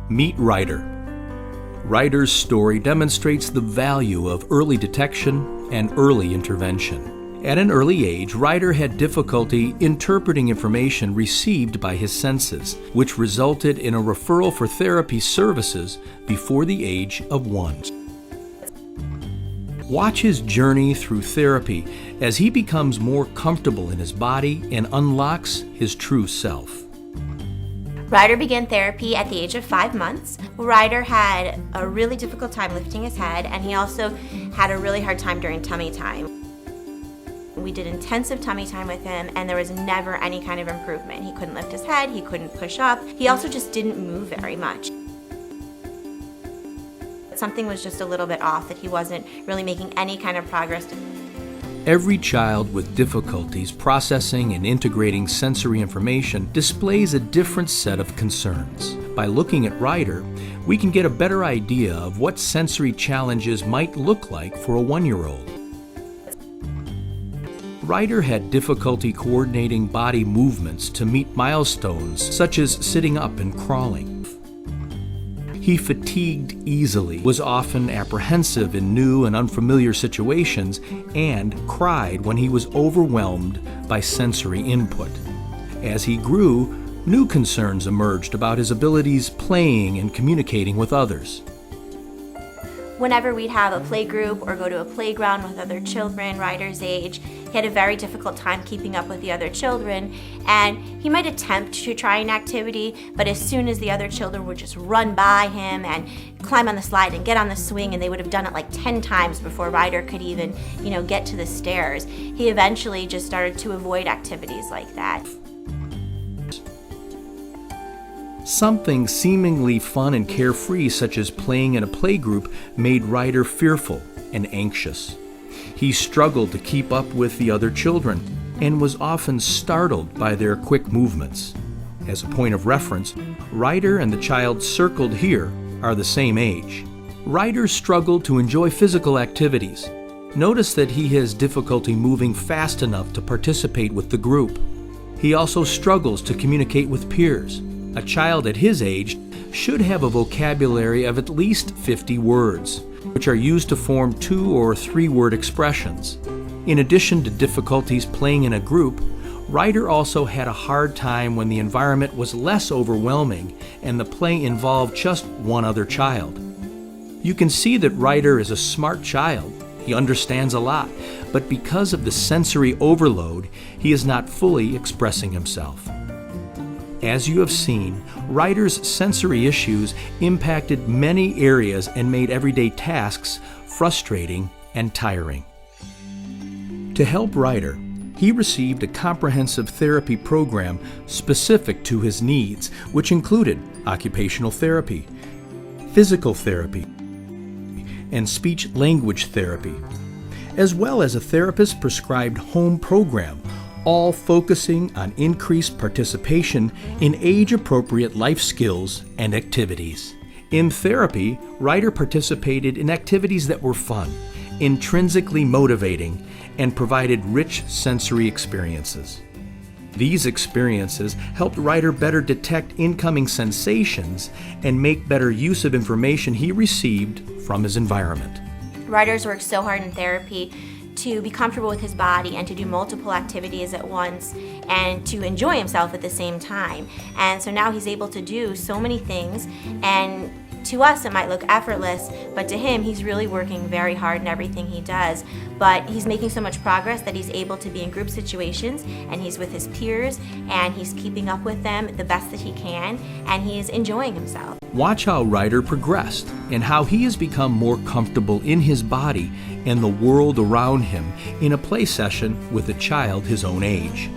Meet Ryder. Ryder's story demonstrates the value of early detection and early intervention. At an early age, Ryder had difficulty interpreting information received by his senses, which resulted in a referral for therapy services before the age of 1. Watch his journey through therapy as he becomes more comfortable in his body and unlocks his true self. Ryder began therapy at the age of 5 months. Ryder had a really difficult time lifting his head, and he also had a really hard time during tummy time. We did intensive tummy time with him, and there was never any kind of improvement. He couldn't lift his head, he couldn't push up. He also just didn't move very much. Something was just a little bit off, that he wasn't really making any kind of progress. Every child with difficulties processing and integrating sensory information displays a different set of concerns. By looking at Ryder, we can get a better idea of what sensory challenges might look like for a 1-year-old. Ryder had difficulty coordinating body movements to meet milestones such as sitting up and crawling. He fatigued easily, was often apprehensive in new and unfamiliar situations, and cried when he was overwhelmed by sensory input. As he grew, new concerns emerged about his abilities playing and communicating with others. Whenever we'd have a play group or go to a playground with other children Ryder's age, he had a very difficult time keeping up with the other children, and he might attempt to try an activity, but as soon as the other children would just run by him and climb on the slide and get on the swing, and they would have done it like 10 times before Ryder could even, get to the stairs, he eventually just started to avoid activities like that. Something seemingly fun and carefree, such as playing in a playgroup, made Ryder fearful and anxious. He struggled to keep up with the other children and was often startled by their quick movements. As a point of reference, Ryder and the child circled here are the same age. Ryder struggled to enjoy physical activities. Notice that he has difficulty moving fast enough to participate with the group. He also struggles to communicate with peers. A child at his age should have a vocabulary of at least 50 words, which are used to form 2 or 3 word expressions. In addition to difficulties playing in a group, Ryder also had a hard time when the environment was less overwhelming and the play involved just one other child. You can see that Ryder is a smart child. He understands a lot, but because of the sensory overload, he is not fully expressing himself. As you have seen, Ryder's sensory issues impacted many areas and made everyday tasks frustrating and tiring. To help Ryder, he received a comprehensive therapy program specific to his needs, which included occupational therapy, physical therapy, and speech-language therapy, as well as a therapist-prescribed home program, all focusing on increased participation in age-appropriate life skills and activities. In therapy, Ryder participated in activities that were fun, intrinsically motivating, and provided rich sensory experiences. These experiences helped Ryder better detect incoming sensations and make better use of information he received from his environment. Ryder's worked so hard in therapy to be comfortable with his body and to do multiple activities at once and to enjoy himself at the same time. And so now he's able to do so many things, and to us it might look effortless, but to him he's really working very hard in everything he does. But he's making so much progress that he's able to be in group situations, and he's with his peers, and he's keeping up with them the best that he can, and he is enjoying himself. Watch how Ryder progressed and how he has become more comfortable in his body and the world around him in a play session with a child his own age.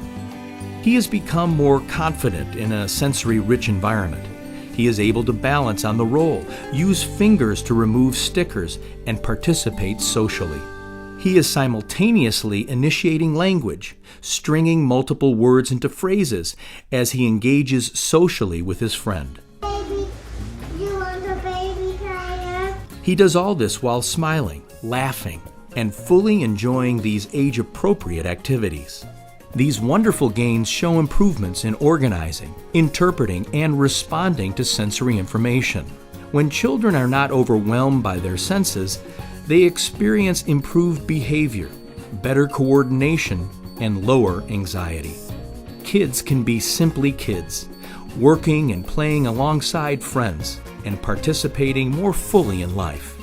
He has become more confident in a sensory-rich environment. He is able to balance on the roll, use fingers to remove stickers, and participate socially. He is simultaneously initiating language, stringing multiple words into phrases as he engages socially with his friend. Baby, you want a baby tiger? He does all this while smiling, laughing, and fully enjoying these age-appropriate activities. These wonderful gains show improvements in organizing, interpreting, and responding to sensory information. When children are not overwhelmed by their senses, they experience improved behavior, better coordination, and lower anxiety. Kids can be simply kids, working and playing alongside friends and participating more fully in life.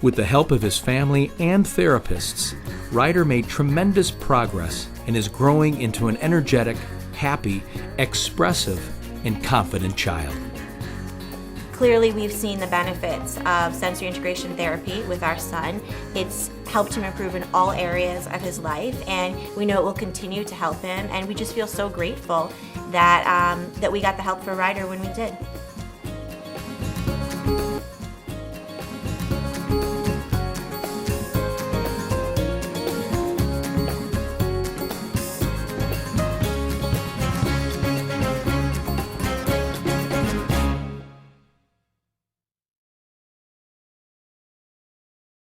With the help of his family and therapists, Ryder made tremendous progress and is growing into an energetic, happy, expressive, and confident child. Clearly, we've seen the benefits of sensory integration therapy with our son. It's helped him improve in all areas of his life, and we know it will continue to help him, and we just feel so grateful that we got the help for Ryder when we did.